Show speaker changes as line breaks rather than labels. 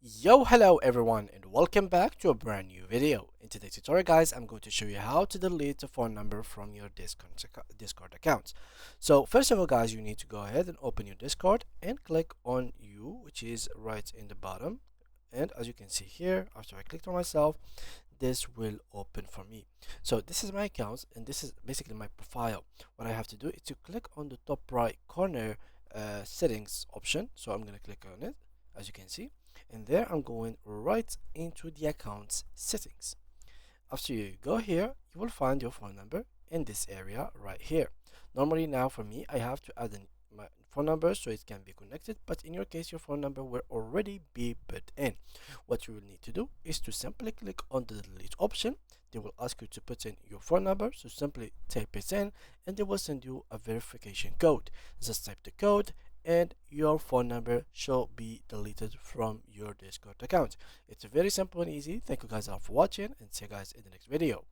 Yo, hello everyone, and welcome back to a brand new video. In today's tutorial, guys, I'm going to show you how to delete the phone number from your Discord account. So first of all, guys, you need to go ahead and open your Discord and click on you, which is right in the bottom. And as you can see here, after I clicked on myself, this will open for me. So this is my account, and this is basically my profile. What I have to do is to click on the top right corner settings option. So I'm going to click on it, as you can see, and there I'm going right into the account settings. After you go here, you will find your phone number in this area right here. Normally now for me, I have to add in my phone number so it can be connected, but in your case your phone number will already be put in. What you will need to do is to simply click on the delete option. They will ask you to put in your phone number, so simply type it in and they will send you a verification code. Just type the code and your phone number shall be deleted from your Discord account. It's very simple and easy. Thank you guys all for watching, and see you guys in the next video.